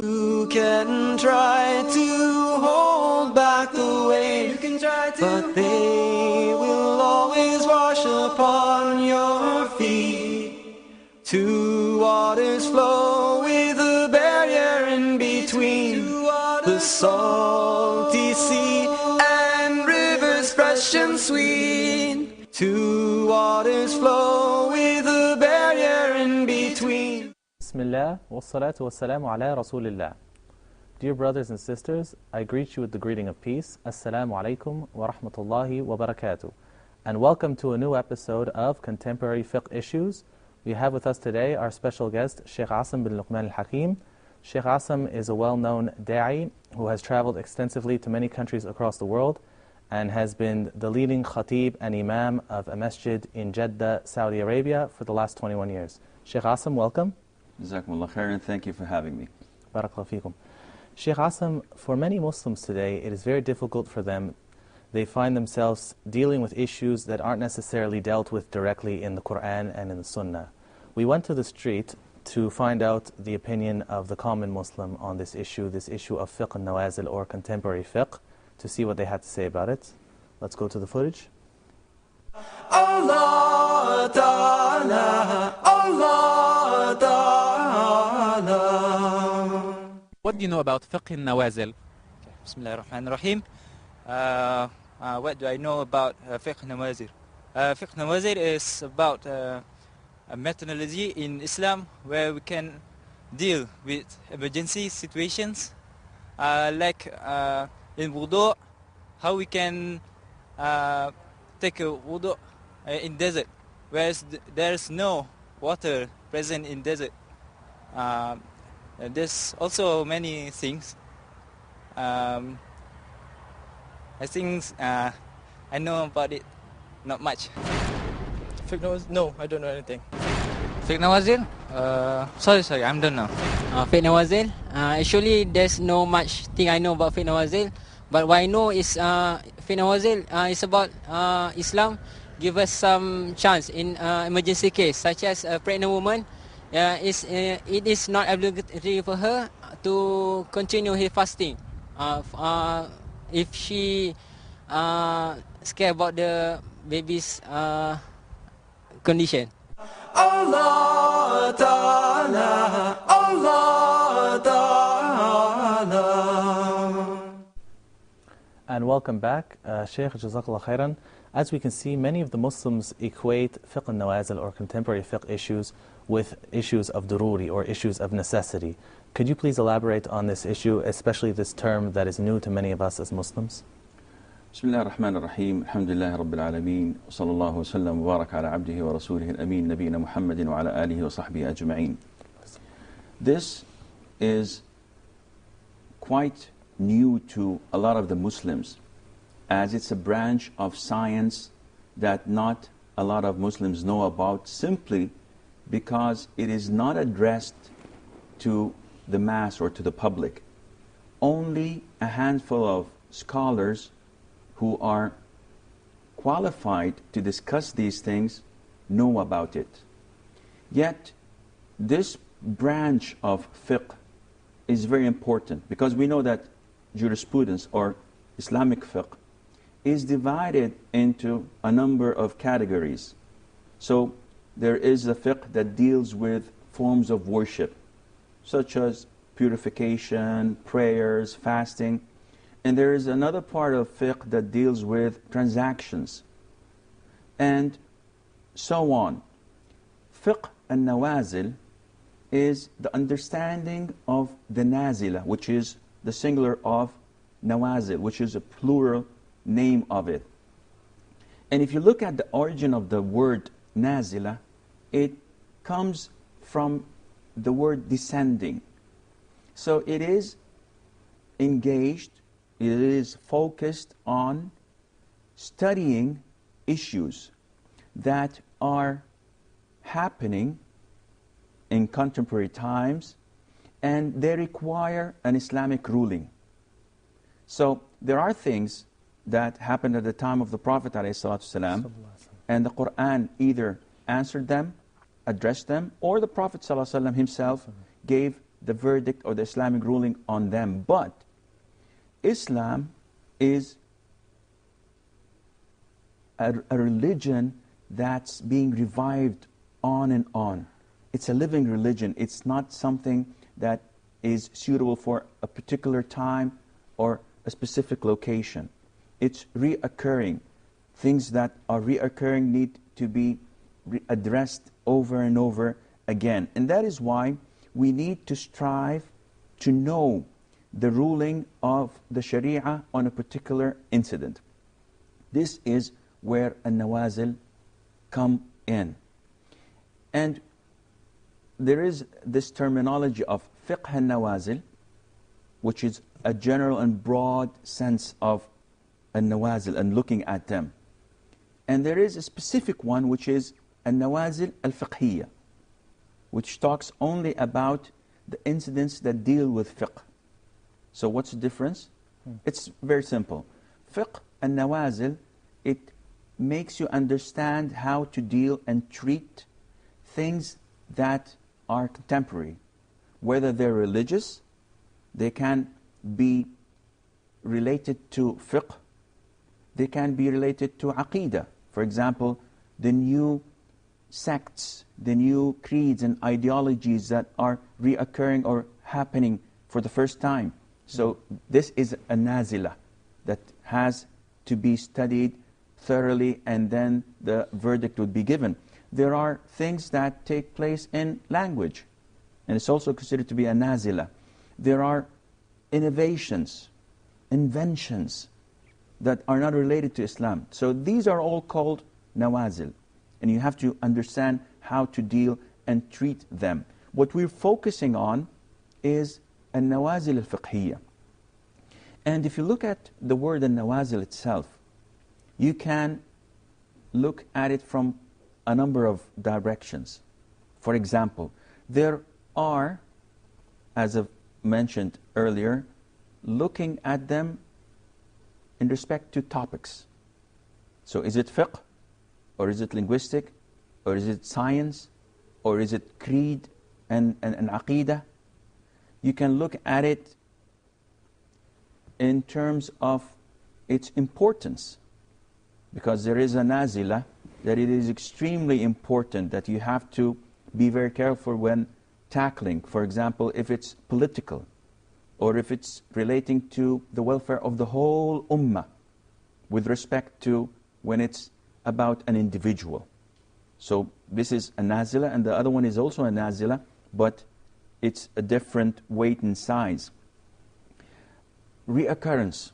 You can try to hold back the waves, but they will always wash upon your feet. Two waters flow with a barrier in between, the salty sea and rivers fresh and sweet. Two waters flow with a barrier in between. Bismillah, wassalatu wassalamu ala rasulillah. Dear brothers and sisters, I greet you with the greeting of peace. Assalamu alaikum wa rahmatullahi wa barakatuh. And welcome to a new episode of Contemporary Fiqh Issues. We have with us today our special guest, Sheikh Asim bin Luqman Alhakeem. Sheikh Asim is a well-known da'i who has traveled extensively to many countries across the world and has been the leading khatib and imam of a masjid in Jeddah, Saudi Arabia for the last 21 years. Sheikh Asim, welcome. Jazakumullah khair, and thank you for having me. Barakallahu feekum. Sheikh Asim, for many Muslims today, it is very difficult for them. They find themselves dealing with issues that aren't necessarily dealt with directly in the Quran and in the Sunnah. We went to the street to find out the opinion of the common Muslim on this issue of fiqh al-nawazil or contemporary fiqh, to see what they had to say about it. Let's go to the footage. Allah Ta'ala, Allah Ta'ala. What do you know about fiqh al-nawazil? Bismillah ar-Rahman ar-Rahim. What do I know about fiqh al-nawazil? Fiqh al-nawazil is about a methodology in Islam where we can deal with emergency situations, like in wudu, how we can take a wudu in desert, whereas there's no water present in desert. There's also many things. I think I know about it, not much. Fiqh nawazil? No, I don't know anything. Fiqh nawazil? Sorry, I don't know. Fiqh nawazil? Actually, there's no much thing I know about fiqh nawazil. But what I know is fiqh nawazil is about Islam give us some chance in emergency case, such as a pregnant woman. It is not obligatory for her to continue her fasting if she scared about the baby's condition. Allah Ta'ala, Allah Ta'ala. And welcome back, Sheikh, Jazakallah khairan. As we can see, many of the Muslims equate fiqh al-nawazil or contemporary fiqh issues with issues of dururi or issues of necessity. Could you please elaborate on this issue, especially this term that is new to many of us as Muslims? Bismillah ar-Rahman ar-Rahim. Alhamdulillah Rabbil Alameen. Wa sallallahu wa sallam wa baraka ala abdihi wa rasulihi al-ameen nabiyina Muhammadin wa ala alihi wa sahbihi ajma'in. This is quite new to a lot of the Muslims, as it's a branch of science that not a lot of Muslims know about, simply because it is not addressed to the mass or to the public. Only a handful of scholars who are qualified to discuss these things know about it. Yet, this branch of fiqh is very important, because we know that jurisprudence or Islamic fiqh is divided into a number of categories. So there is a fiqh that deals with forms of worship, such as purification, prayers, fasting. And there is another part of fiqh that deals with transactions, and so on. Fiqh al-nawazil is the understanding of the nazila, which is the singular of nawazil, which is a plural name of it. And if you look at the origin of the word nazila, it comes from the word descending. So it is engaged, it is focused on studying issues that are happening in contemporary times, and they require an Islamic ruling. So there are things that happened at the time of the Prophet ﷺ, and the Quran either answered them, addressed them, or the Prophet ﷺ himself gave the verdict or the Islamic ruling on them. But Islam is a religion that's being revived on and on. It's a living religion. It's not something that is suitable for a particular time or a specific location. It's reoccurring. Things that are reoccurring need to be addressed over and over again. And that is why we need to strive to know the ruling of the Sharia on a particular incident. This is where an-nawazil come in. And there is this terminology of fiqh an-nawazil, which is a general and broad sense of an-nawazil and looking at them. And there is a specific one, which is an-nawazil al-fiqhiyya, which talks only about the incidents that deal with fiqh. So what's the difference? It's very simple. Fiqh an-nawazil, it makes you understand how to deal and treat things that are contemporary. Whether they're religious, they can be related to fiqh, they can be related to aqeedah. For example, the new sects, the new creeds and ideologies that are reoccurring or happening for the first time. So this is a nazila that has to be studied thoroughly, and then the verdict would be given. There are things that take place in language, and it's also considered to be a nazila. There are innovations, inventions that are not related to Islam. So these are all called nawazil, and you have to understand how to deal and treat them. What we're focusing on is an-nawazil al-fiqhiyya. And if you look at the word an-nawazil itself, you can look at it from a number of directions. For example, there are, as I've mentioned earlier, looking at them in respect to topics. So is it fiqh, or is it linguistic, or is it science, or is it creed and aqeedah? You can look at it in terms of its importance, because there is a nazila that it is extremely important that you have to be very careful when tackling. For example, if it's political, or if it's relating to the welfare of the whole ummah, with respect to when it's about an individual. So this is a nazila, and the other one is also a nazila, but it's a different weight and size. Reoccurrence.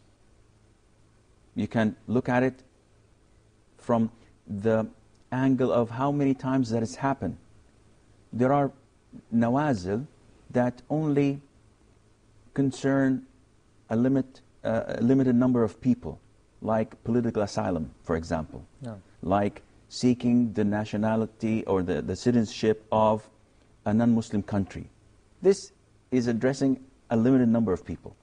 You can look at it from the angle of how many times that has happened. There are nawazil that only concern a limited number of people, like political asylum, for example, like seeking the nationality or the citizenship of a non-Muslim country. This is addressing a limited number of people.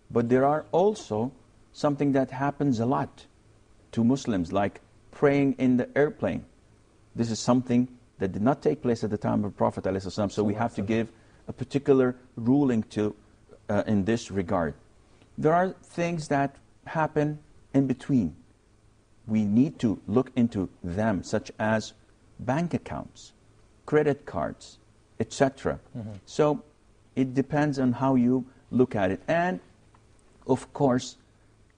But there are also something that happens a lot to Muslims, like praying in the airplane. This is something that did not take place at the time of Prophet ﷺ, so we have to give a particular ruling to in this regard. There are things that happen in between. We need to look into them, such as bank accounts, credit cards, etc. So it depends on how you look at it. And of course,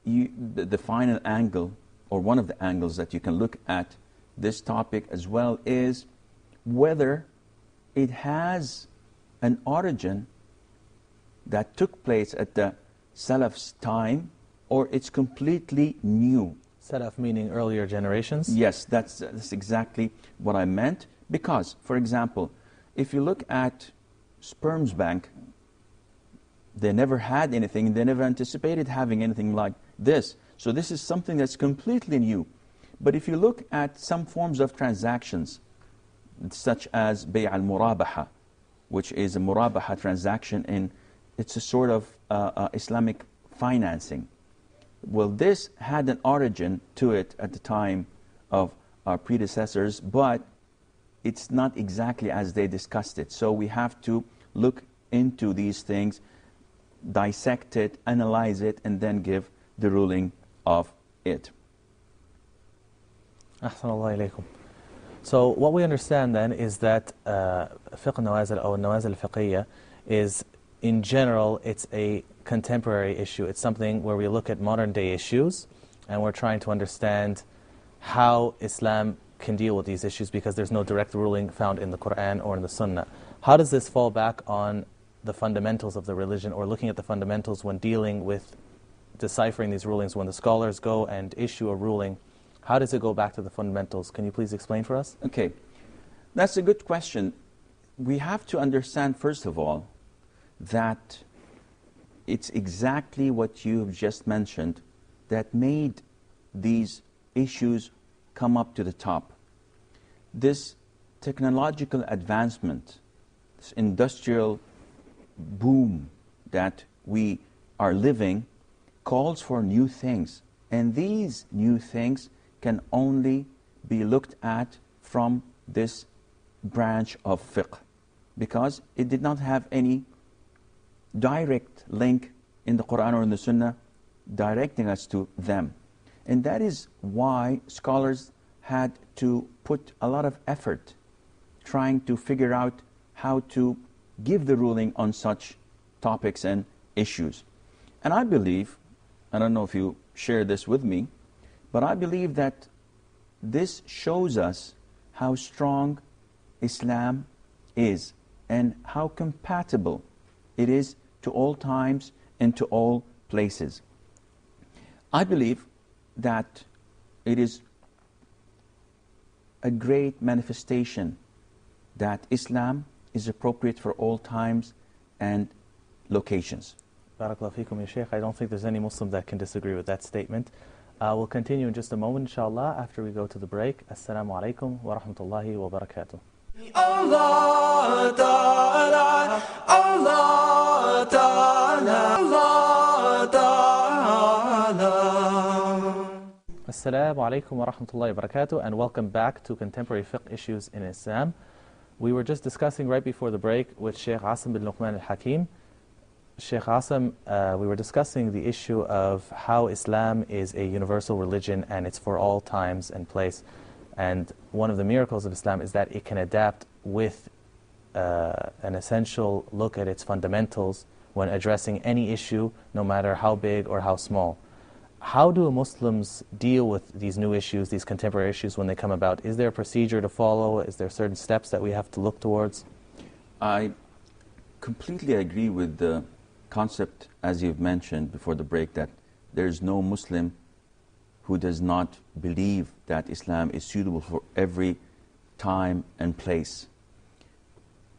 the final angle, or one of the angles that you can look at this topic as well, is whether it has an origin that took place at the Salaf's time, or it's completely new. Salaf meaning earlier generations? Yes, that's exactly what I meant. Because, for example, if you look at Sperm's Bank, they never had anything, they never anticipated having anything like this. So this is something that's completely new. But if you look at some forms of transactions, such as Bay' al-Murabaha, which is a Murabaha transaction, and it's a sort of Islamic financing. Well, this had an origin to it at the time of our predecessors, but it's not exactly as they discussed it. So we have to look into these things, dissect it, analyze it, and then give the ruling of it. Ahsanallahu ilaykum. So what we understand then is that fiqh nawazil or nawazil fiqhiyya is, in general, it's a contemporary issue. It's something where we look at modern day issues and we're trying to understand how Islam can deal with these issues, because there's no direct ruling found in the Quran or in the Sunnah. How does this fall back on the fundamentals of the religion, or looking at the fundamentals when dealing with deciphering these rulings? When the scholars go and issue a ruling, how does it go back to the fundamentals? Can you please explain for us? Okay, that's a good question. We have to understand, first of all, that it's exactly what you've just mentioned that made these issues come up to the top. This technological advancement, this industrial boom that we are living, calls for new things. And these new things can only be looked at from this branch of fiqh, because it did not have any direct link in the Quran or in the Sunnah directing us to them. And that is why scholars had to put a lot of effort trying to figure out how to give the ruling on such topics and issues. And I believe, I don't know if you share this with me, but I believe that this shows us how strong Islam is and how compatible it is to all times and to all places. I believe that it is a great manifestation that Islam is appropriate for all times and locations. Barakallahu feekum, ya Shaykh. I don't think there's any Muslim that can disagree with that statement. We'll continue in just a moment, inshallah, after we go to the break. Assalamu alaikum wa rahmatullahi wa barakatuh. Allah Ta'ala, Allah Ta'ala, Allah Ta'ala. Assalamu alaikum wa rahmatullahi wa barakatuh, and welcome back to Contemporary Fiqh Issues in Islam. We were just discussing right before the break with Sheikh Asim bin Luqman Alhakeem. Sheikh Asim, we were discussing the issue of how Islam is a universal religion and it's for all times and place. And one of the miracles of Islam is that it can adapt with an essential look at its fundamentals when addressing any issue, no matter how big or how small. How do Muslims deal with these new issues, these contemporary issues when they come about? Is there a procedure to follow? Is there certain steps that we have to look towards? I completely agree with the concept, as you've mentioned before the break, that there's no Muslim who does not believe that Islam is suitable for every time and place.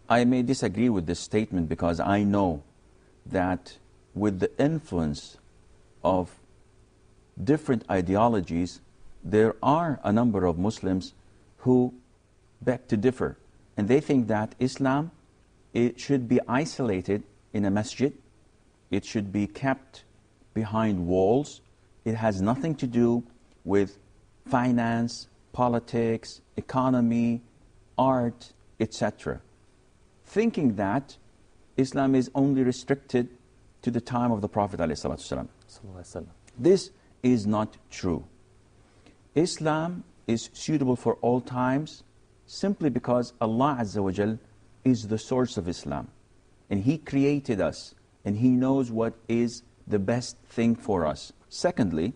I may disagree with this statement because I know that with the influence of different ideologies, there are a number of Muslims who beg to differ. And they think that Islam, it should be isolated in a masjid. It should be kept behind walls. It has nothing to do with finance, politics, economy, art, etc. Thinking that Islam is only restricted to the time of the Prophet ﷺ. This is not true. Islam is suitable for all times simply because Allah Azza wa Jal is the source of Islam. And He created us, and He knows what is the best thing for us. Secondly,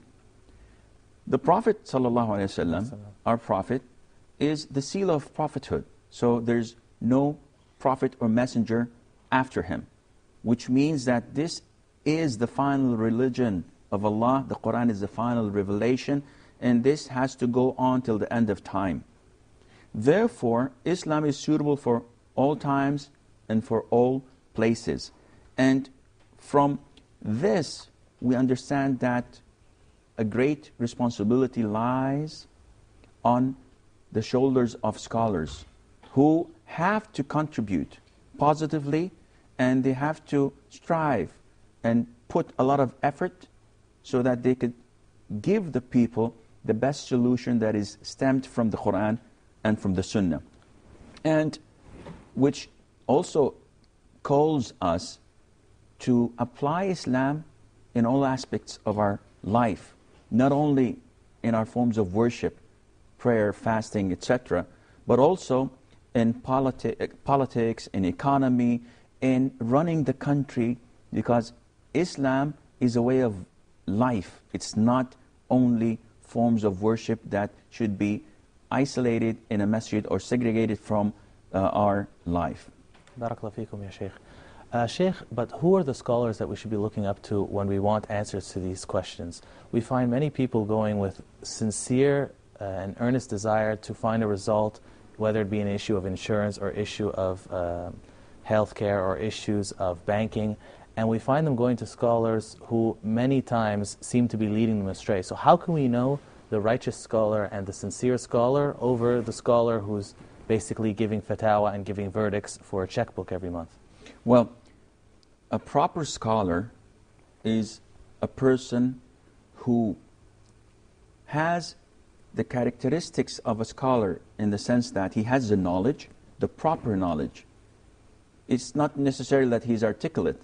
the Prophet ﷺ, our Prophet, is the seal of prophethood. So there's no prophet or messenger after him, which means that this is the final religion of Allah. The Quran is the final revelation, and this has to go on till the end of time. Therefore, Islam is suitable for all times and for all places. And from this, we understand that a great responsibility lies on the shoulders of scholars who have to contribute positively, and they have to strive and put a lot of effort so that they could give the people the best solution that is stemmed from the Quran and from the Sunnah. And which also calls us to apply Islam in all aspects of our life, not only in our forms of worship, prayer, fasting, etc., but also in politics, in economy, in running the country, because Islam is a way of life. It's not only forms of worship that should be isolated in a masjid or segregated from our life. Barakallahu feekum, ya Sheikh. Sheikh, but who are the scholars that we should be looking up to when we want answers to these questions? We find many people going with sincere and earnest desire to find a result, whether it be an issue of insurance or issue of healthcare or issues of banking, and we find them going to scholars who many times seem to be leading them astray. So how can we know the righteous scholar and the sincere scholar over the scholar who's basically giving fatwa and giving verdicts for a checkbook every month? Well, a proper scholar is a person who has the characteristics of a scholar in the sense that he has the knowledge, the proper knowledge. It's not necessarily that he's articulate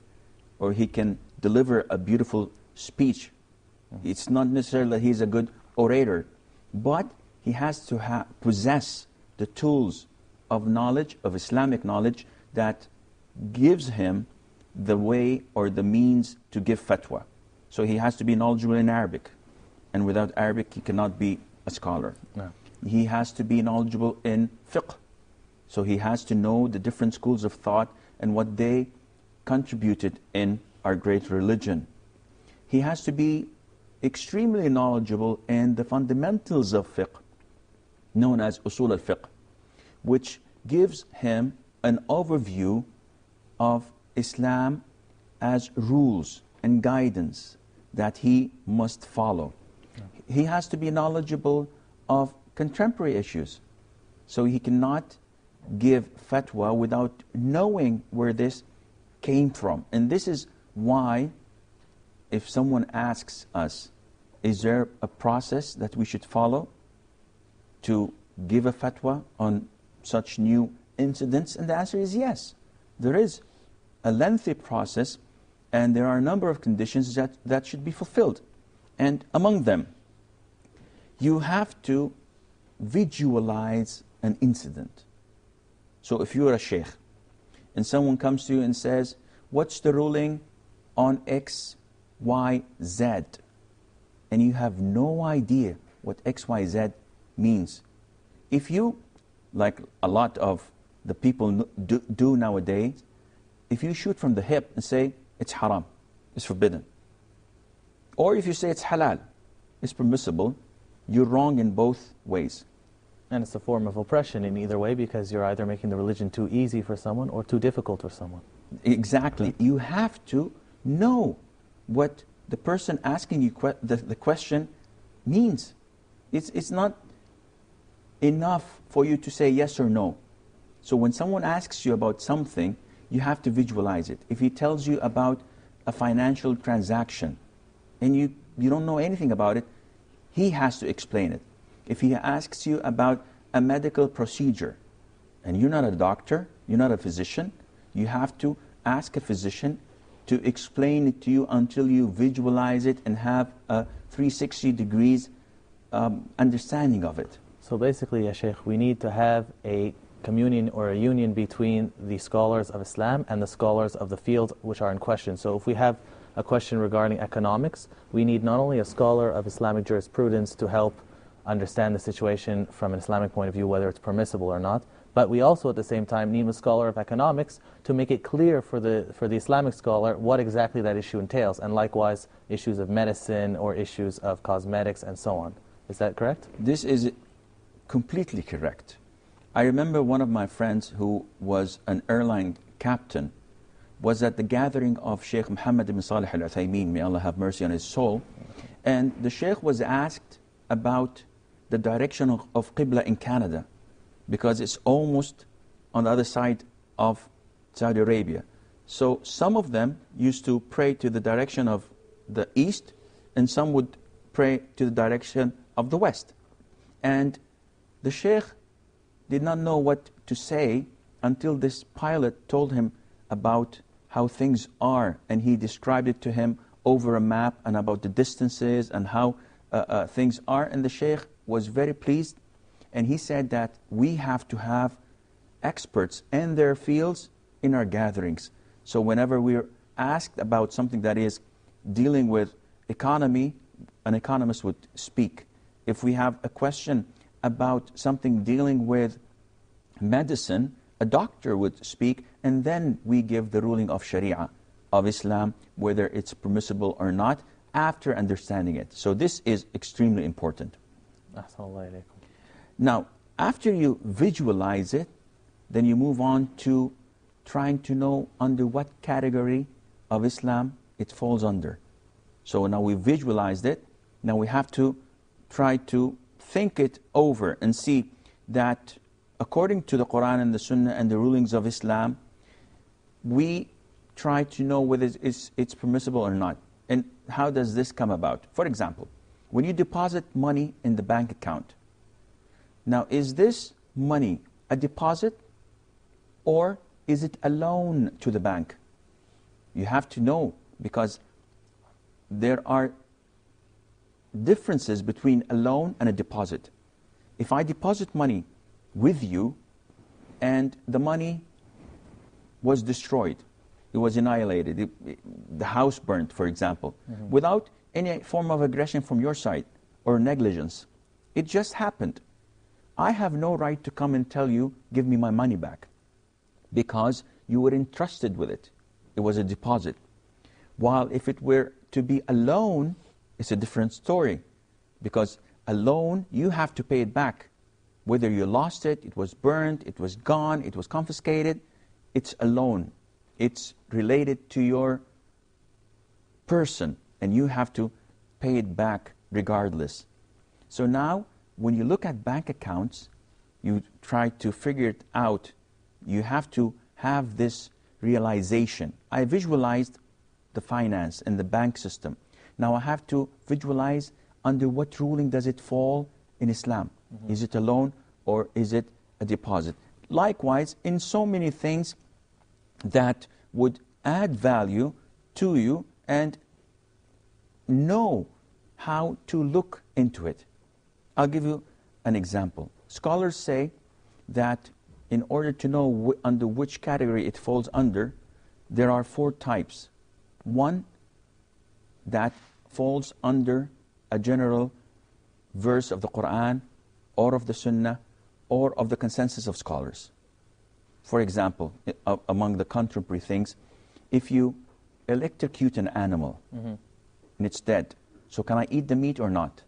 or he can deliver a beautiful speech. It's not necessarily that he's a good orator, but he has to possess the tools of knowledge, of Islamic knowledge, that gives him the way or the means to give fatwa. So he has to be knowledgeable in Arabic, and without Arabic he cannot be a scholar. No. He has to be knowledgeable in fiqh, so he has to know the different schools of thought and what they contributed in our great religion. He has to be extremely knowledgeable in the fundamentals of fiqh, known as usul al-fiqh, which gives him an overview of Islam as rules and guidance that he must follow. He has to be knowledgeable of contemporary issues, so he cannot give fatwa without knowing where this came from. And this is why, if someone asks us, is there a process that we should follow to give a fatwa on such new incidents? And the answer is yes. There is a lengthy process, and there are a number of conditions that should be fulfilled. And among them, you have to visualize an incident. So if you're a sheikh, and someone comes to you and says, what's the ruling on X, Y, Z? And you have no idea what X, Y, Z means. If you, like a lot of the people do nowadays, if you shoot from the hip and say, it's haram, it's forbidden, or if you say it's halal, it's permissible, you're wrong in both ways. And it's a form of oppression in either way, because you're either making the religion too easy for someone or too difficult for someone. Exactly. You have to know what the person asking you the question means. It's not enough for you to say yes or no. So when someone asks you about something, you have to visualize it. If he tells you about a financial transaction and you don't know anything about it, he has to explain it. If he asks you about a medical procedure, and you're not a doctor, you're not a physician, you have to ask a physician to explain it to you until you visualize it and have a 360 degrees understanding of it. So basically, ya Sheikh, we need to have a communion or a union between the scholars of Islam and the scholars of the field which are in question. So if we have a question regarding economics, we need not only a scholar of Islamic jurisprudence to help understand the situation from an Islamic point of view, whether it's permissible or not, but we also at the same time need a scholar of economics to make it clear for the Islamic scholar what exactly that issue entails, and likewise issues of medicine or issues of cosmetics and so on. Is that correct? This is completely correct. I remember one of my friends who was an airline captain was at the gathering of Sheikh Muhammad ibn Salih al-Uthaymeen, may Allah have mercy on his soul, and the Sheikh was asked about the direction of Qibla in Canada, because it's almost on the other side of Saudi Arabia. So some of them used to pray to the direction of the east, and some would pray to the direction of the west. And the Sheikh did not know what to say until this pilot told him, about how things are, and he described it to him over a map and about the distances and how things are, and the Shaykh was very pleased, and he said that we have to have experts in their fields in our gatherings. So whenever we're asked about something that is dealing with economy, an economist would speak. If we have a question about something dealing with medicine, a doctor would speak, and then we give the ruling of Sharia, of Islam, whether it's permissible or not, after understanding it. So this is extremely important. Now, after you visualize it, then you move on to trying to know under what category of Islam it falls under. So now we visualized it, now we have to try to think it over and see that according to the Quran and the Sunnah and the rulings of Islam, we try to know whether it's permissible or not. And how does this come about? For example, when you deposit money in the bank account, now is this money a deposit or is it a loan to the bank? You have to know, because there are differences between a loan and a deposit. If I deposit money with you and the money was destroyed, it was annihilated, the house burnt, for example, without any form of aggression from your side or negligence, it just happened. I have no right to come and tell you, give me my money back, because you were entrusted with it. It was a deposit. While if it were to be a loan, it's a different story, because a loan, you have to pay it back. Whether you lost it, it was burned, it was gone, it was confiscated, it's a loan. It's related to your person, and you have to pay it back regardless. So now, when you look at bank accounts, you try to figure it out. You have to have this realization. I visualized the finance and the bank system. Now I have to visualize under what ruling does it fall in Islam. Is it a loan or is it a deposit? Likewise, in so many things that would add value to you and know how to look into it. I'll give you an example. Scholars say that in order to know under which category it falls under, there are 4 types. One, that falls under a general verse of the Quran or of the Sunnah or of the consensus of scholars. For example, among the contemporary things, if you electrocute an animal and it's dead, so can I eat the meat or not?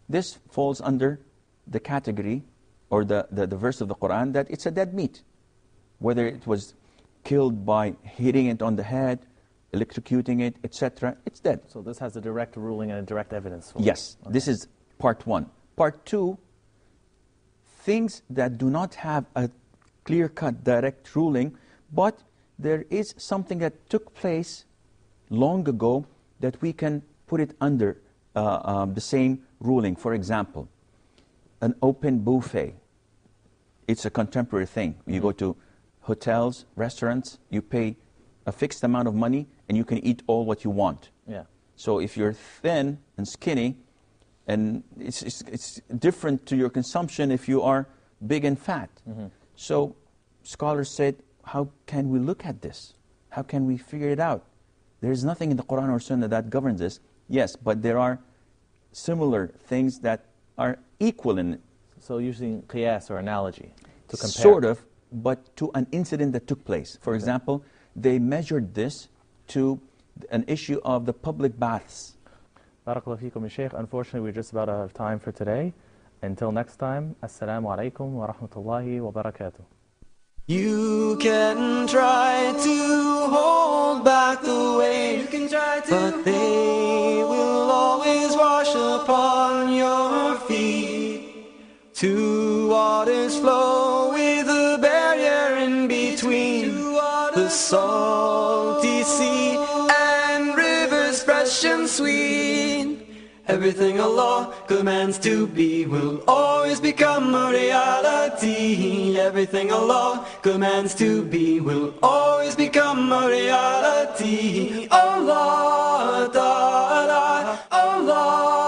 This falls under the category or the verse of the Quran that it's a dead meat. Whether it was killed by hitting it on the head, electrocuting it, etc., it's dead. So this has a direct ruling and a direct evidence for Yes, it. Okay. This is part 1. Part 2, things that do not have a clear-cut direct ruling, but there is something that took place long ago that we can put it under the same ruling. For example, an open buffet. It's a contemporary thing. You go to hotels, restaurants, you pay a fixed amount of money and you can eat all what you want. Yeah. So if you're thin and skinny, and it's different to your consumption if you are big and fat. So scholars said, how can we look at this? How can we figure it out? There is nothing in the Quran or Sunnah that governs this. Yes, but there are similar things that are equal in it. So using qiyas or analogy to compare. Sort of, but to an incident that took place. For example, they measured this to an issue of the public baths. Barakallahu feekum, Shaykh. Unfortunately, we're just about out of time for today. Until next time, Assalamu alaikum wa rahmatullahi wa barakatuh. You can try to hold back the waves, but they will always wash upon your feet. Two waters flow with a barrier in between, the salty sea and rivers fresh and sweet. Everything Allah commands to be will always become a reality. Everything Allah commands to be will always become a reality. Allah Ta'ala, Allah